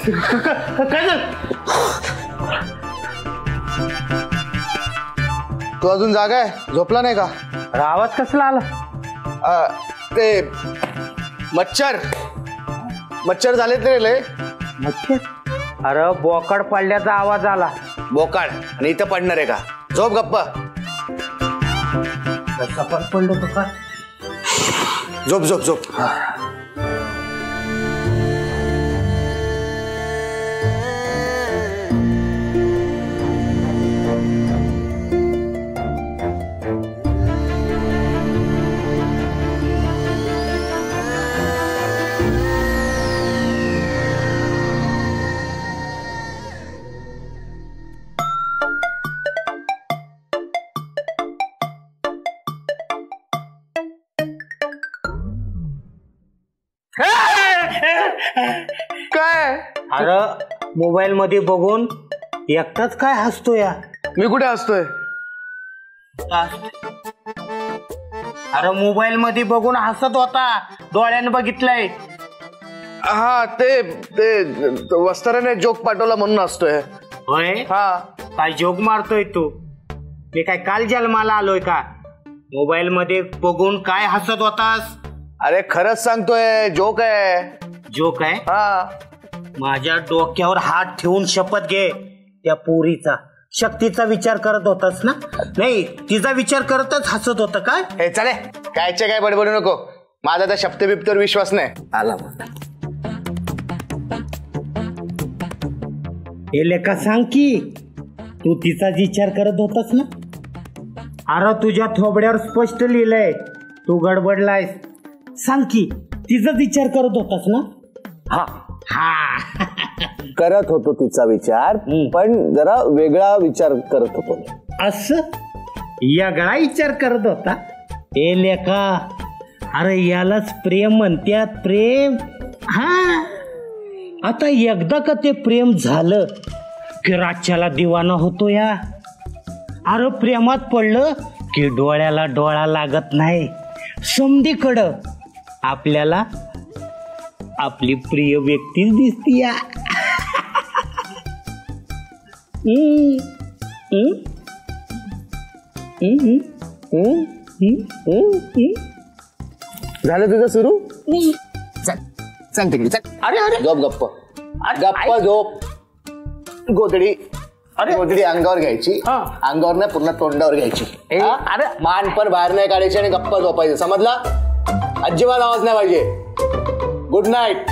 काय तू अजून जागा आहे? झोपला नाही का? आवाज कसला आला? ते मच्छर झालेत रे लय. मच्छर? अरे बोकाड पडल्याचा आवाज आला. बोकाड आणि इथं पडणार आहे का? झोप गप्पा. कसा पण पडलो तो का? झोप झोप झोप. काय? अरे मोबाईल मध्ये बघून एकटाच काय हसतो या? मी कुठे हसतोय? अरे मोबाईल मध्ये बघून हसत होता, डोळ्यानं बघितलंय. हा ते वस्त्राने जोक पाठवला म्हणून हसतोय. होय? हा. काय जोक मारतोय तू? मी काय काल जन्माला आलोय का? मोबाईल मध्ये बघून काय हसत होतास? अरे खरंच सांगतोय, जोक आहे. जोक आहे? हा. माझ्या डोक्यावर हात ठेवून शपथ घे, त्या पोरीचा शक्तीचा विचार करत होतास ना? नाही, तिचा विचार करतच हसत होता काय? हे चले, कायचे काय बडबडू नको. माझा त्या शब्द बिब्दर विश्वास नाही. आला हे लेका सांग की तू तिचाच विचार करत होतास ना? अरे तुझ्या थोबड्यावर स्पष्ट लिहिलंय तू गडबडलायस. सांग की तिचाच विचार करत होतास ना? हा हा. करत होतो तिचा विचार, पण जरा वेगळा विचार करत होतो. असं वेगळा विचार करत होता? ए लेका, अरे यालाच प्रेम म्हणतात. प्रेम. हा. आता एकदा का ते प्रेम झालं की राज्याला दिवाना होतो या. अरे प्रेमात पडलं की डोळ्याला डोळा लागत नाही. समधीकडं आपल्याला आपली प्रिय व्यक्तीच दिसती या. झालं तुझं सुरू? चल तिकडे चल. अरे अरे झोप गप्प. गप्प झोप. गोधडी अंगावर घ्यायची. अंगावर नाही, पूर्ण तोंडावर घ्यायची. अरे मान पर बाहेर नाही काढायची आणि गप्पा झोपायचं. समजला? अजिबात आवाज नाही पाहिजे. Good night.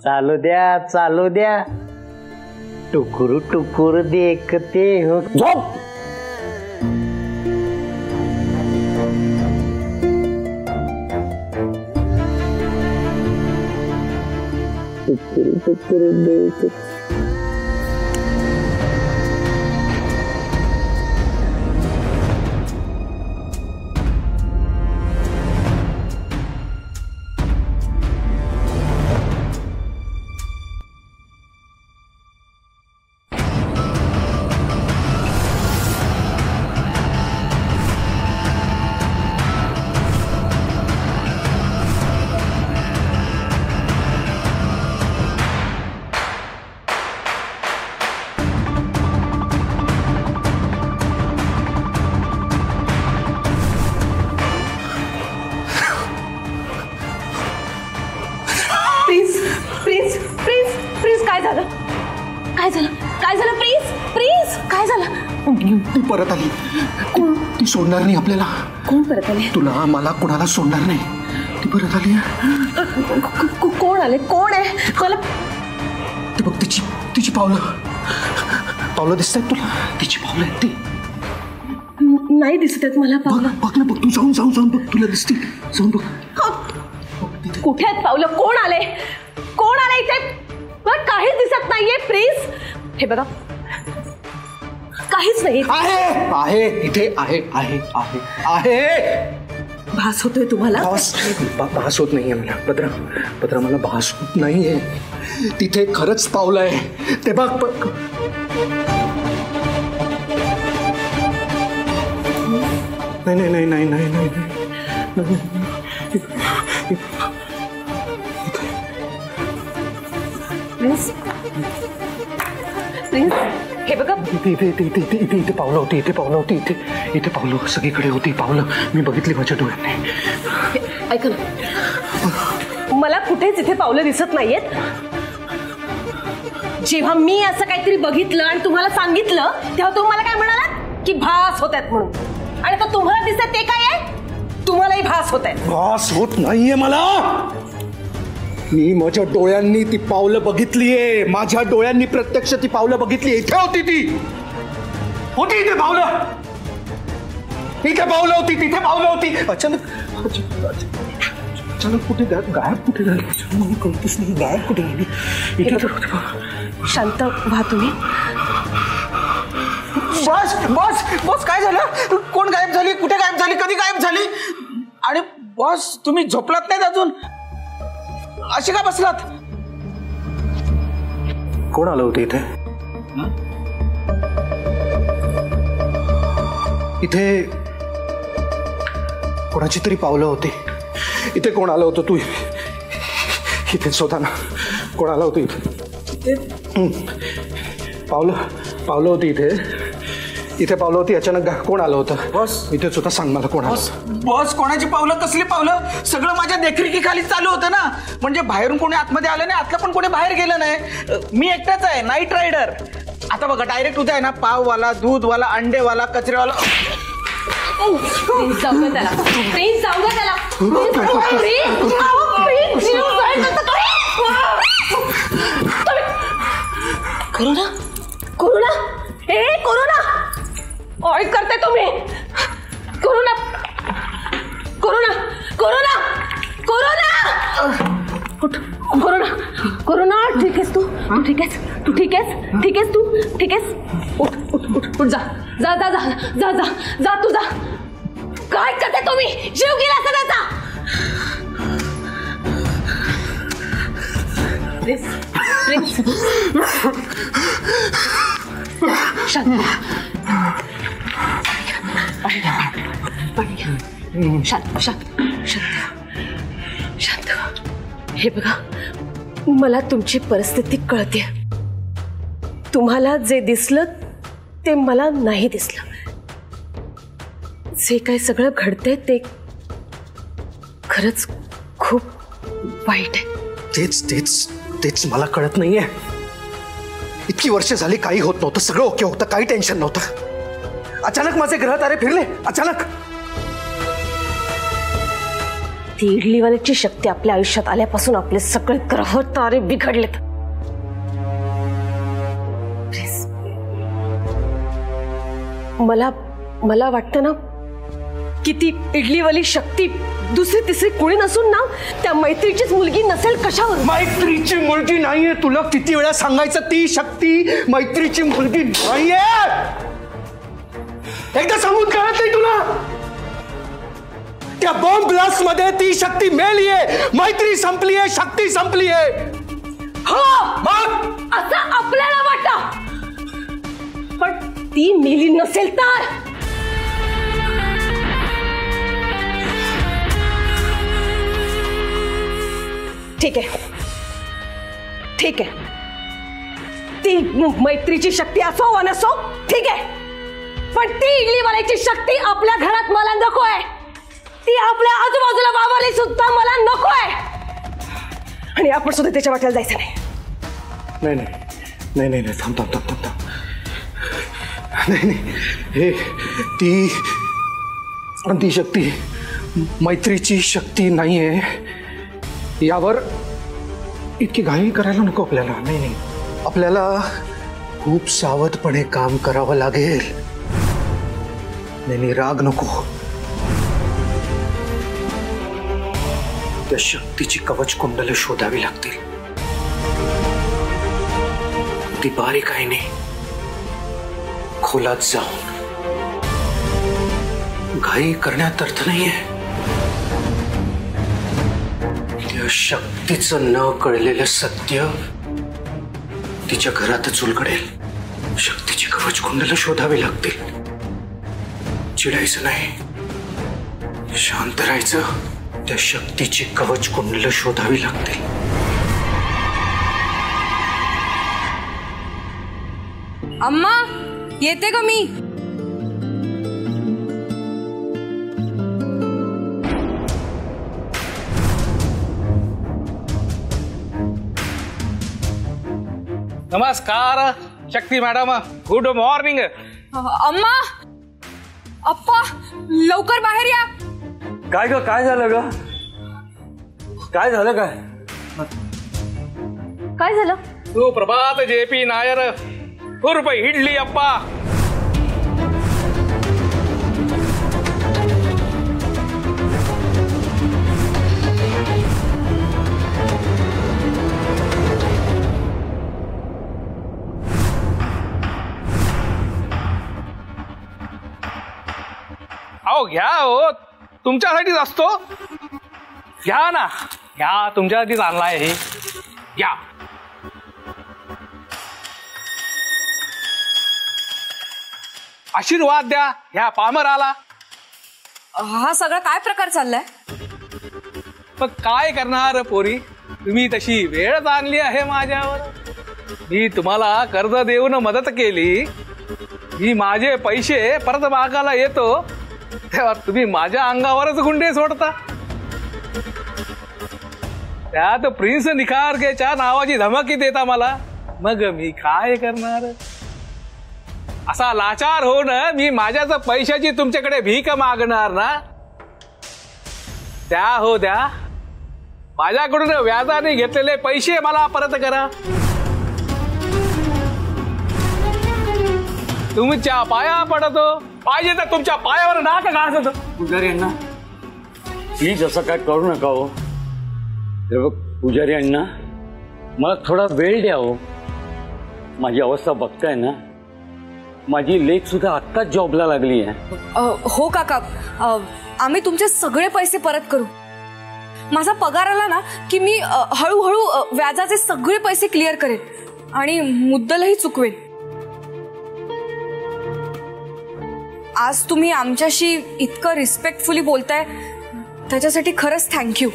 चालू द्या, चालू द्या. टुकुर टुकुर देखते हो. झोप. टुकुर टुकुर देखते. ती परत आली. ती सोडणार नाही आपल्याला. कोण परत आले? तुला, मला, कोणाला सोडणार नाही. ती परत आली. कोण आले? कोण आहे? मला ते बघ, तिची पावलं दिसत आहेत तुला? तिची पावलं आहेत ती. नाही दिसत आहेत मला पावलं. बघ ना, बघ तू जाऊन बघ, तुला दिसतील. जाऊन बघ. कुठे आहेत पावलं? कोण आले? कोण आले इथे? मला काहीच दिसत नाहीये. प्लीज हे बघा, काहीच नाही. आहे इथे आहे. भास होतोय तुम्हाला? भास होत नाहीये मला. पत्रा मला भास होत नाहीये. तिथे खरंच पावलं आहे. ते बघ. नाही नाही नाही नाही नाही प्रिन्स प्रिन्स हे बघा इथे पावलं होती, इथे पावलं होती, इथे पावलं सगळीकडे होती पावलं. मी बघितली माझ्या डोळ्यांनी. ऐका ना, मला कुठेच इथे पावलं दिसत नाहीयेत. जेव्हा मी असं काहीतरी बघितलं आणि तुम्हाला सांगितलं तेव्हा तुम्हाला काय म्हणालात की भास होत आहेत म्हणून, आणि आता तुम्हाला दिसत ते काय आहे? तुम्हालाही भास होत आहेत. भास होत नाहीये मला. मी माझ्या डोळ्यांनी ती पावलं बघितलीये. माझ्या डोळ्यांनी प्रत्यक्ष ती पावलं बघितली. इथे होती ती, होती इथे पावलं, इथे पावलं होती, तिथे पावलं होती. अचानक कुठे गायब कुठे झाली मला कळतच नाही. गायब कुठे झाली? इथे तर शांत व्हा तुम्ही. बस बस बस, काय झालं? कोण गायब झाली? कुठे गायब झाली? कधी गायब झाली? आणि बॉस तुम्ही झोपलात नाहीत अजून? अशी का बसलात? कोण आलं होतं इथे? इथे कोणाची तरी पावलं होती. इथे कोण आलं होतं? तू इथे स्वतः ना. कोण आलं होतं इथे? पावलं होती इथे. इथे पावलं होती. अचानक कोण आलं होतं? बॉस इथे स्वतः सांग मला कोण आलं? बॉस कोणाची पावलं? कसली पावलं? सगळं माझ्या देखरेखीखाली चालू होतं ना. म्हणजे बाहेरून कोणी आतमध्ये आलं नाही, आतलं पण कोणी बाहेर गेलं नाही. मी एकटाच आहे, नाईट रायडर. आता बघा डायरेक्ट उद्या आहे ना, पाववाला, दूधवाला, अंडेवाला, कचरेवाला. प्लीज जाऊ दे त्याला, प्लीज जाऊ दे त्याला. कोरोना कोरोना ए कोरोना काय करते तुम्ही? Corona corona corona corona corona corona ठीक आहेस तू? तू ठीक आहेस? तू ठीक आहेस? ठीक आहेस तू? ठीक आहेस? उठ उठ उठ उठ, जा जा जा जा जा जा जा तू जा. काय करते तुम्ही? जीव गेला सगळ्याचा. प्लीज प्लीज शांत शांत शांत शांत शांत. हे बघा, मला तुमची परिस्थिती कळते. तुम्हाला जे दिसलं ते मला नाही दिसलं. जे काही सगळं घडतंय ते खरंच खूप वाईट आहे. तेच तेच तेच मला कळत नाहीये. इतकी वर्ष झाली काही होत नव्हतं, सगळं ओके होतं, काही टेन्शन नव्हतं. अचानक माझे ग्रह तारे फिरले. अचानक ती इडलीवाल्याची शक्ती आपल्या आयुष्यात आल्यापासून आपले सगळे ग्रह तारे बिघडलेत. प्लीज मला वाटतं ना की ती इडलीवाली शक्ती दुसरी तिसरी कोणी नसून ना त्या मैत्रीचीच मुलगी नसेल. कशावर? मैत्रीची मुलगी नाहीये. तुला किती वेळा सांगायचं? ती शक्ती मैत्रीची मुलगी नाहीये. एकदा सांगून कळत नाही तुला? त्या बॉम्ब ब्लास्ट मध्ये ती शक्ती मेलीये. मैत्री संपलीये, शक्ती संपलीये. हो मग असं आपल्याला वाटतं, पण ती मेली नसेल तर. ठीक आहे ठीक आहे, ती मैत्रीची शक्ती असो वा नसो ठीक आहे, पण ती इडलीवाल्याची शक्ती आपल्या घरात मला नको आहे. ती आपल्या आजूबाजूला वावरली सुद्धा मला नको आहे. आणि आपण सुद्धा त्याच्या वाट्याला जायचं नाही. नाही नाही नाही नाही नाही, थांब थांब थांब थांब थांब. नाही नाही, हे ती शक्ती मैत्रीची शक्ती नाहीये. यावर इतकी घाई करायला नको आपल्याला. नाही नाही, आपल्याला खूप सावधपणे काम करावं लागेल. नाही, राग नको. त्या शक्तीची कवच कुंडले शोधावी लागतील. ती बारीक आहे नाही, खोलात जाऊन. घाई करण्यात अर्थ नाहीये. त्या शक्तीचं न कळलेलं सत्य तिच्या घरातच उलगडेल. शक्तीची कवच कुंडलं शोधावी लागतील. चिडायचं नाही, शांत राहायचं, त्या शक्तीची कवच कुंडलं शोधावी लागतील. अम्मा येते का मी? नमस्कार शक्ती मॅडम, गुड मॉर्निंग. अम्मा अप्पा लवकर बाहेर या. काय ग, काय झालं ग? काय झालं? काय झालं? सुप्रभात JP नायर उर्फ इडली अप्पा. अहो घ्या, हो तुमच्यासाठीच असतो. घ्या ना, घ्या, तुमच्यासाठीच आणलाय हे. घ्या. आशीर्वाद द्या ह्या पामराला. हा सगळा काय प्रकार चाललाय? पण काय करणार पोरी, तुम्ही तशी वेळच आणली आहे माझ्यावर. मी तुम्हाला कर्ज देऊन मदत केली, मी माझे पैसे परत मागायला येतो तेव्हा तुम्ही माझ्या अंगावरच गुंडे सोडता. त्यात प्रिन्स निखारगेच्या नावाची धमकी देता मला. मग मी काय करणार? असा लाचार होऊन मी माझ्याच पैशाची तुमच्याकडे भीक मागणार ना? द्या, हो द्या. माझ्याकडून व्याजाने घेतलेले पैसे मला परत करा. तुमच्या पाया पडतो, पाहिजे तर तुमच्या पायावर नाक घासतो. पुजारी अण्णा प्लीज असं काय करू नका हो. पुजारी अण्णा मला थोडा वेळ द्या हो. माझी अवस्था बघताय ना, माझी लेक सुद्धा आत्ताच जॉबला लागली आहे. हो काका, आम्ही तुमचे सगळे पैसे परत करू. माझा पगार आला ना की मी हळूहळू व्याजाचे सगळे पैसे क्लिअर करेन आणि मुद्दलही चुकवेन. आज तुम्ही आमच्याशी इतकं रिस्पेक्टफुली बोलताय त्याच्यासाठी खरंच थँक्यू.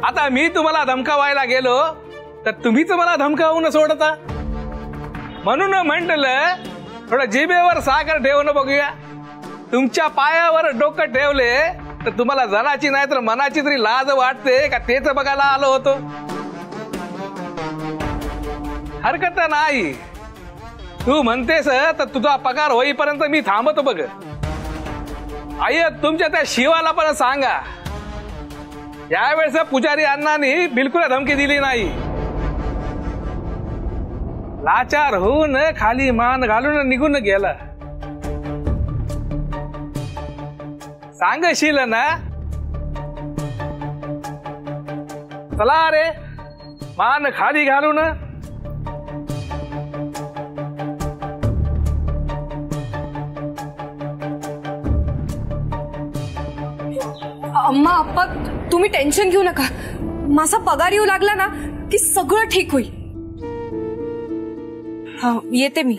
आता मी तुम्हाला धमकावायला गेलो तर तुम्हीच मला धमकावून सोडता. म्हणून म्हटलं थोडं जिभेवर साखर ठेवून बघूया. तुमच्या पायावर डोकं ठेवले तर तुम्हाला जनाची नाही तर मनाची तरी लाज वाटते का तेच बघायला आलो होतो. हरकत नाही, तू म्हणतेस तर तुझा पगार होईपर्यंत मी थांबतो बघ. आई तुमच्या त्या शिवाला पण सांगा, यावेळेस पुजारी अण्णांनी बिलकुल धमकी दिली नाही. लाचार होऊन खाली मान घालून निघून गेला. सांगशील ना? चला रे, मान खाली घालून. अम्मा अप्पा तुम्ही टेन्शन घेऊ नका. माझा पगार येऊ लागला ना की सगळं ठीक होईल. हा येते मी.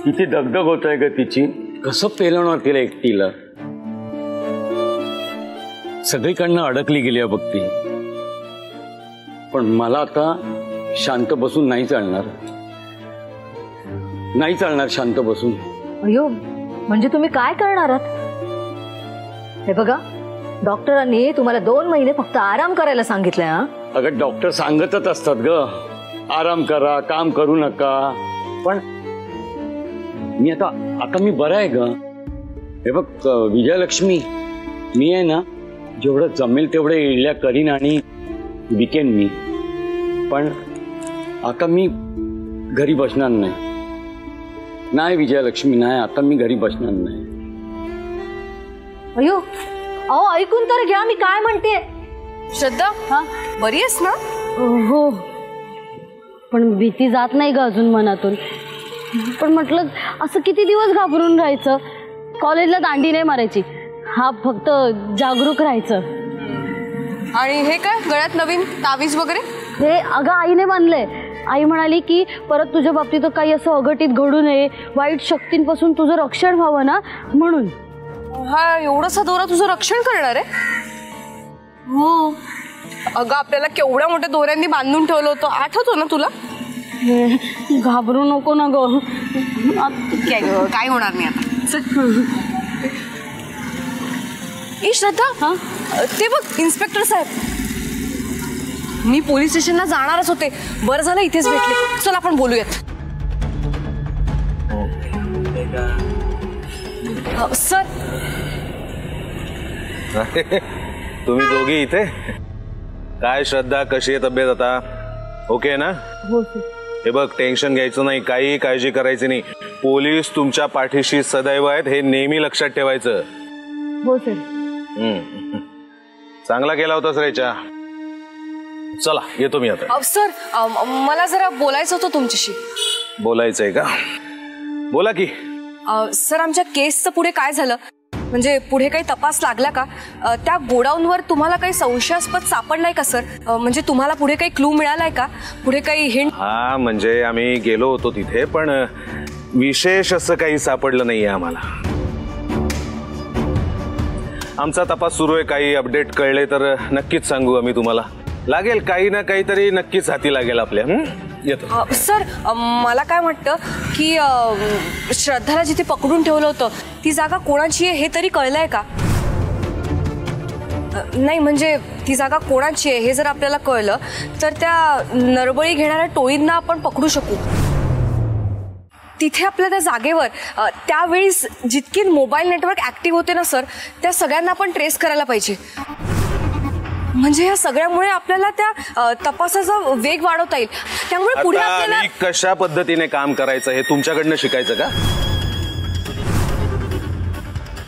किती दगदग होत आहे ग तिची. कसं पेलवणार तिला एकटीला. सगळीकडनं अडकली गेली आहे बघ ती. पण मला आता शांत बसून नाही चालणार. नाही चालणार शांत बसून. अयो, म्हणजे तुम्ही काय करणार आहात? हे बघा, डॉक्टरांनी तुम्हाला 2 महिने फक्त आराम करायला सांगितलंय. हा अगं डॉक्टर सांगतच असतात ग, आराम करा, काम करू नका. पण मी आता मी बरा आहे ग. हे बघ विजयलक्ष्मी, मी आहे ना जेवढं जमेल तेवढे इडल्या करीन आणि विकेन मी. पण आता मी घरी बसणार नाही. नाही विजयलक्ष्मी, नाही, आता मी घरी बसणार नाही. अयो, अहो ऐकून तर घ्या मी काय म्हणते. श्रद्धा, हा बरी आहेस ना? हो, पण भीती जात नाही ग अजून मनातून. पण म्हटलं असं किती दिवस घाबरून राहायचं. कॉलेजला दांडी नाही मारायची, हा फक्त जागरूक राहायचं. आणि हे काय गळ्यात नवीन तावीज वगैरे? हे अगं आईने बांधलंय. आई म्हणाली की परत तुझ्या बाबतीत काही असं अघटित घडू नये, वाईट शक्तींपासून तुझं रक्षण व्हावं ना म्हणून. हा एवढासा दोरा तुझं रक्षण करणार आहे? हो. अगं आपल्याला केवढ्या मोठ्या दोऱ्यांनी बांधून ठेवलं होतं, आठवतो ना तुला? घाबरू नको ना ग. काय होणार नाही आता. ए श्रद्धा, ते बघ इन्स्पेक्टर साहेब. मी पोलीस स्टेशनला जाणारच होते, बरं झालं इथेच भेटले. चल आपण बोलूयात. सर तुम्ही दोघी इथे काय? श्रद्धा कशी आहे तब्येत आता? ओके ना? हो सर. हे बघ, टेन्शन घ्यायचं नाही, काही काळजी करायची नाही. पोलीस तुमच्या पाठीशी सदैव आहेत हे नेहमी लक्षात ठेवायचं. हो सर. चांगला केला होतास रेचा. चला येतो मी आता. सर मला जरा बोलायचं होतं तुमच्याशी. बोलायचंय का? बोला की. सर आमच्या केसचं पुढे काय झालं, म्हणजे पुढे काही तपास लागला का? त्या गोडाऊनवर तुम्हाला काही संशयास्पद सापडलाय का सर? म्हणजे तुम्हाला पुढे काही क्लू मिळालाय का? पुढे काही हिंट? हा म्हणजे आम्ही गेलो होतो तिथे, पण विशेष असं काही सापडलं नाहीये आम्हाला. आमचा तपास सुरू आहे, काही अपडेट कळले तर नक्कीच सांगू आम्ही तुम्हाला. लागेल काही ना काहीतरी नक्कीच हाती लागेल आपल्या. येतो. सर मला काय वाटतं की श्रद्धाला जिथे पकडून ठेवलं होतं ती जागा कोणाची आहे हे तरी कळलंय का? नाही म्हणजे ती जागा कोणाची आहे हे जर आपल्याला कळलं तर त्या नरबळी घेणाऱ्या टोळींना आपण पकडू शकू. तिथे आपल्या त्या जागेवर त्यावेळी जितकी मोबाईल नेटवर्क ऍक्टिव्ह होते ना सर, त्या सगळ्यांना आपण ट्रेस करायला पाहिजे. म्हणजे या सगळ्यामुळे आपल्याला त्या तपासाचा वेग वाढवता येईल. त्यामुळे पुढे आपल्याला कशा पद्धतीने काम करायचं हे तुमच्याकडनं शिकायचं का?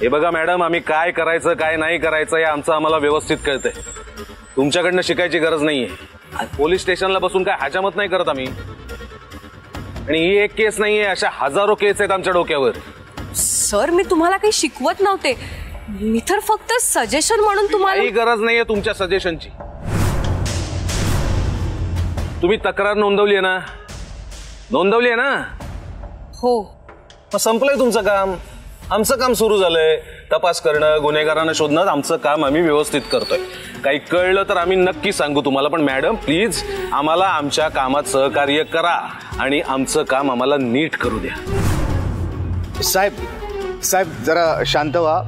हे बघा मॅडम, आम्ही काय करायचं काय नाही करायचं हे आमचं आम्हाला व्यवस्थित कळतंय. तुमच्याकडनं शिकायची गरज नाहीये. पोलीस स्टेशनला बसून काय हजामत नाही करत आम्ही. आणि ही एक केस नाहीये, अशा हजारो केस आहेत आमच्या डोक्यावर. सर मी तुम्हाला काही शिकवत नव्हते, मी तर फक्त सजेशन म्हणून तुम्हाला. काही गरज नाहीये तुमच्या सजेशनची. तुम्ही तक्रार नोंदवली ना? नोंदवली ना? हो. मग संपलंय तुमचं काम. आमचं काम सुरू झालंय. तपास करणं, गुन्हेगारांना शोधणं, आमचं काम आम्ही व्यवस्थित करतोय. काही कळलं तर आम्ही नक्की सांगू तुम्हाला. पण मॅडम प्लीज आम्हाला आमच्या कामात सहकार्य करा आणि आमचं काम आम्हाला नीट करू द्या. साहेब जरा शांत व्हा.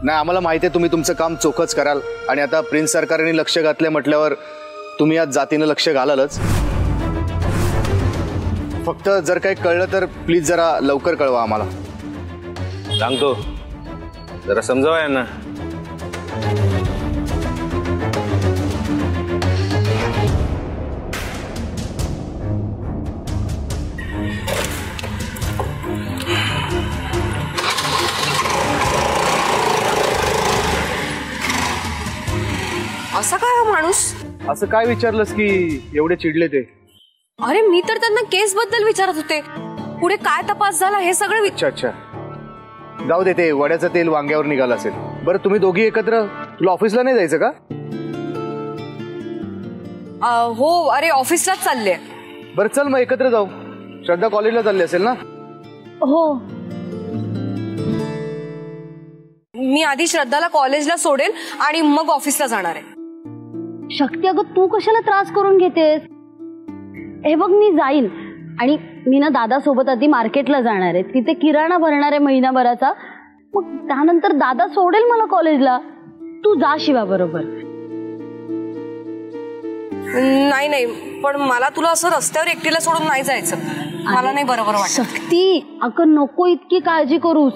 नाही, आम्हाला माहिती आहे तुम्ही तुमचं काम चोखच कराल आणि आता प्रिन्स सरकारने लक्ष घातले म्हटल्यावर तुम्ही आज जातीनं लक्ष घालालच. फक्त जर काही कळलं तर प्लीज जरा लवकर कळवा आम्हाला. सांगतो, जरा समजावा यांना. असा काय हा माणूस? असं काय विचारलंस की एवढे चिडले ते? अरे मी तर त्यांना केस बद्दल विचारत होते, पुढे काय तपास झाला हे सगळं. अच्छा जाऊ दे, ते वड्याचं तेल वांग्यावर निघालं असेल. बरं तुम्ही दोघी एकत्र, तुला ऑफिसला नाही जायचं का? हो अरे ऑफिसलाच चालले. बरं चल मग एकत्र जाऊ. श्रद्धा कॉलेजला चालली असेल ना? हो. मी आधी श्रद्धाला कॉलेजला सोडेल आणि मग ऑफिसला जाणार आहे. शक्ती अगं तू कशाला त्रास करून घेतेस? हे बघ मी जाईन आणि मी ना दादासोबत आधी मार्केटला जाणार आहे. तिथे किराणा भरणार आहे महिनाभराचा. मग त्यानंतर दादा सोडेल मला कॉलेजला. तू जा शिवा बरोबर. नाही पण मला तुला असं रस्त्यावर एकटीला सोडून नाही जायचं. मला नाही बरोबर वाटत. शक्ती अगं नको इतकी काळजी करूस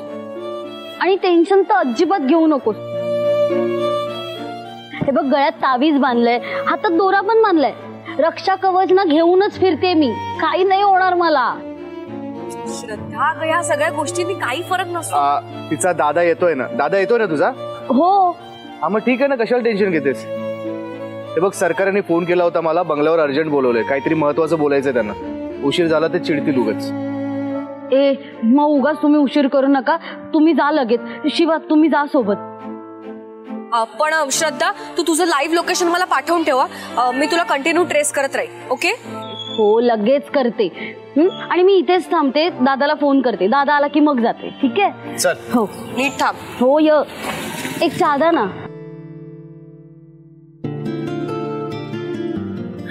आणि टेन्शन तर अजिबात घेऊ नकोस. हे बघ गळ्यात तावीज बांधलंय, हातात दोरा पण बांधलाय. रक्षा कवच ना घेऊनच फिरते मी. काही नाही होणार मला. श्रद्धा या सगळ्या गोष्टींनी काही फरक नसतो. तिचा दादा येतोय ना? दादा येतोय ना तुझा? हो. हा मग ठीक आहे ना, कशाला टेन्शन घेतेस? हे बघ सरकारने फोन केला होता मला, बंगल्यावर अर्जंट बोलवलंय. काहीतरी महत्वाचं बोलायचंय त्यांना. उशीर झाला तर चिडतील उगाच. मग उगाच तुम्ही उशीर करू नका. तुम्ही जा लगेच. शिवा तुम्ही जा सोबत. पण श्रद्धा तू तुझं लाईव्ह लोकेशन मला पाठवून ठेवा. मी तुला कंटिन्यू ट्रेस करत राहील. ओके. हो लगेच करते. आणि मी इथेच थांबते, दादाला फोन करते, दादा आला की मग जाते. ठीक आहे? चल. हो नीट थांब. हो य एक चहा ना.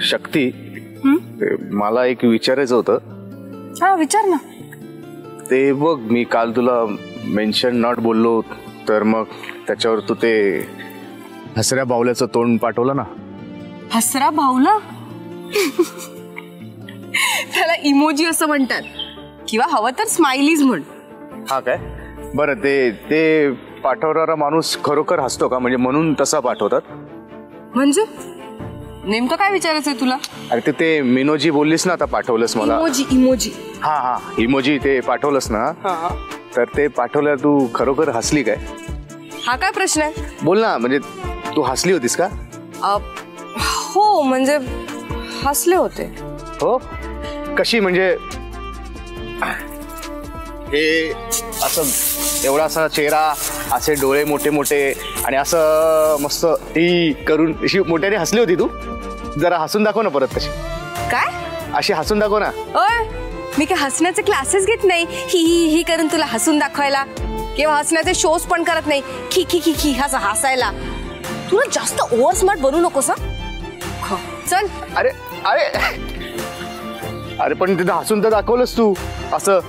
शक्ती, मला एक विचारायचं होतं. हा विचार ना. ते बघ, मी काल तुला मेन्शन नॉट बोललो, तर मग त्याच्यावर तू ते हसऱ्या बावल्याचं तोंड पाठवलं ना. हसरा भावला? त्याला इमोजी असं म्हणतात, किंवा हवं तर स्माइलीज म्हण. हा काय? बरं, ते पाठवणारा माणूस खरोखर हसतो का? म्हणजे म्हणून तसा पाठवतात? म्हणजे नेमकं काय विचारायचंय तुला? अरे ते मिनोजी बोललीस ना, आता पाठवलंस मला. इमोजी. हा इमोजी ते पाठवलंस ना, तर ते पाठवलं तू खरोखर हसली काय? हा काय प्रश्न आहे? बोल ना, म्हणजे तू हसली होतीस का? हो म्हणजे हसले होते. हो? कशी? म्हणजे हे असं एवढा असा चेहरा, असे डोळे मोठे मोठे आणि असं मस्त टी करून अशी मोठ्याने हसली होती तू? जरा हसून दाखव ना परत. कशी काय? अशी हसून दाखव ना. ओय, मी काय हसण्याचे क्लासेस घेत नाही ही करून तुला हसून दाखवायला, किंवा हसण्याचे शोज पण करत नाही खी खी खी खी असं हसायला. तुला जास्त ओव्हर स्मार्ट बनू नकोस. चल. अरे अरे अरे पण तिथं हसून तर दाखवलंस तू असं.